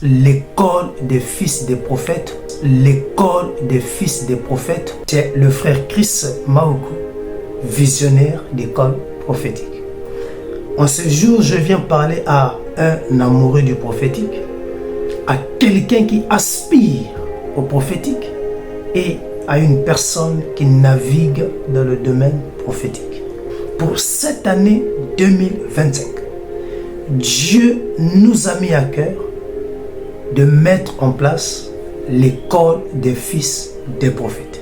L'école des fils des prophètes, l'école des fils des prophètes, c'est le frère Chris Maoku, visionnaire d'école prophétique. En ce jour, je viens parler à un amoureux du prophétique, à quelqu'un qui aspire au prophétique et à une personne qui navigue dans le domaine prophétique. Pour cette année 2025, Dieu nous a mis à cœur de mettre en place l'école des fils des prophètes.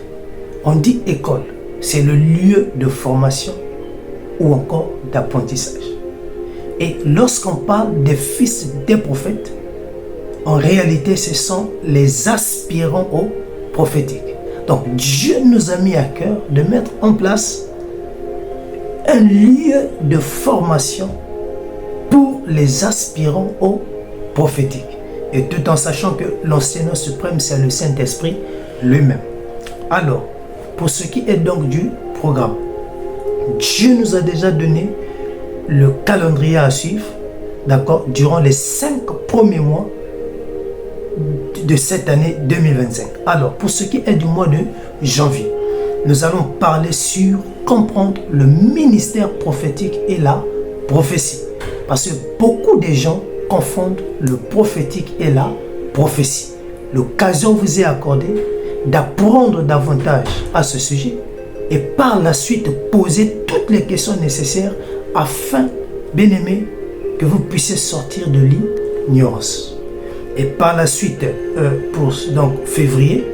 On dit école, c'est le lieu de formation ou encore d'apprentissage. Et lorsqu'on parle des fils des prophètes, en réalité, ce sont les aspirants au prophétique. Donc, Dieu nous a mis à cœur de mettre en place un lieu de formation pour les aspirants au prophétique. Et tout en sachant que l'enseignant suprême, c'est le Saint-Esprit lui-même. Alors, pour ce qui est donc du programme, Dieu nous a déjà donné le calendrier à suivre, d'accord, durant les 5 premiers mois de cette année 2025. Alors, pour ce qui est du mois de janvier, nous allons parler sur comprendre le ministère prophétique et la prophétie. Parce que beaucoup de gens confondent le prophétique et la prophétie. L'occasion vous est accordée d'apprendre davantage à ce sujet et par la suite poser toutes les questions nécessaires afin, bien aimé, que vous puissiez sortir de l'ignorance. Et par la suite, pour donc février,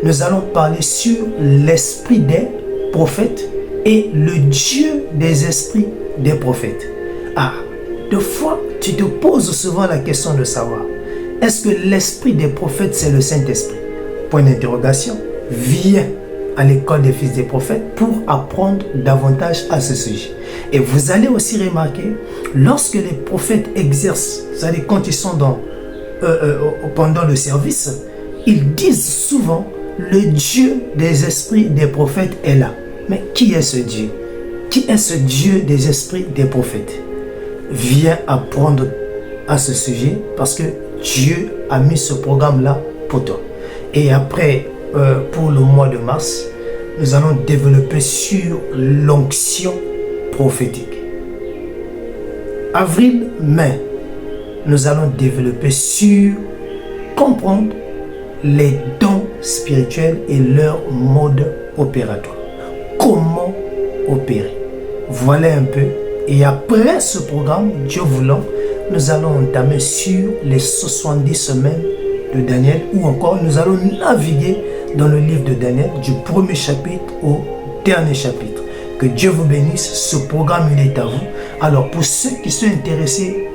nous allons parler sur l'esprit des prophètes et le Dieu des esprits des prophètes. Ah, deux fois, tu te poses souvent la question de savoir, est-ce que l'esprit des prophètes, c'est le Saint-Esprit? Point d'interrogation. Viens à l'école des fils des prophètes pour apprendre davantage à ce sujet. Et vous allez aussi remarquer, lorsque les prophètes exercent, c'est-à-dire quand ils sont pendant le service, ils disent souvent, le Dieu des esprits des prophètes est là. Mais qui est ce Dieu? Qui est ce Dieu des esprits des prophètes? Viens apprendre à ce sujet parce que Dieu a mis ce programme-là pour toi. Et après, pour le mois de mars, nous allons développer sur l'onction prophétique. Avril, mai, nous allons développer sur comprendre les dons spirituels et leur mode opératoire. Comment opérer? Voilà un peu. Et après ce programme, Dieu voulant, nous allons entamer sur les 70 semaines de Daniel, ou encore nous allons naviguer dans le livre de Daniel du premier chapitre au dernier chapitre. Que Dieu vous bénisse, ce programme il est à vous. Alors pour ceux qui sont intéressés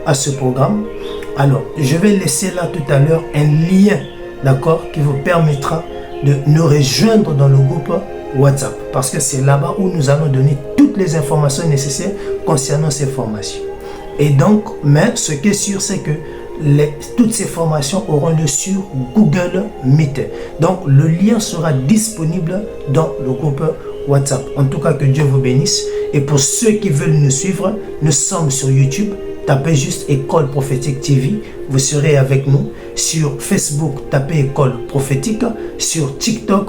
à ce programme, alors je vais laisser là tout à l'heure un lien, d'accord, qui vous permettra de nous rejoindre dans le groupe WhatsApp, parce que c'est là-bas où nous allons donner toutes les informations nécessaires concernant ces formations. Et donc, mais ce qui est sûr, c'est que toutes ces formations auront lieu sur Google Meet. Donc, le lien sera disponible dans le groupe WhatsApp. En tout cas, que Dieu vous bénisse. Et pour ceux qui veulent nous suivre, nous sommes sur YouTube. Tapez juste École Prophétique TV. Vous serez avec nous. Sur Facebook, tapez École Prophétique. Sur TikTok,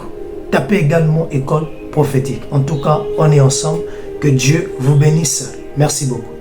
tapez également École Prophétique. En tout cas, on est ensemble. Que Dieu vous bénisse. Merci beaucoup.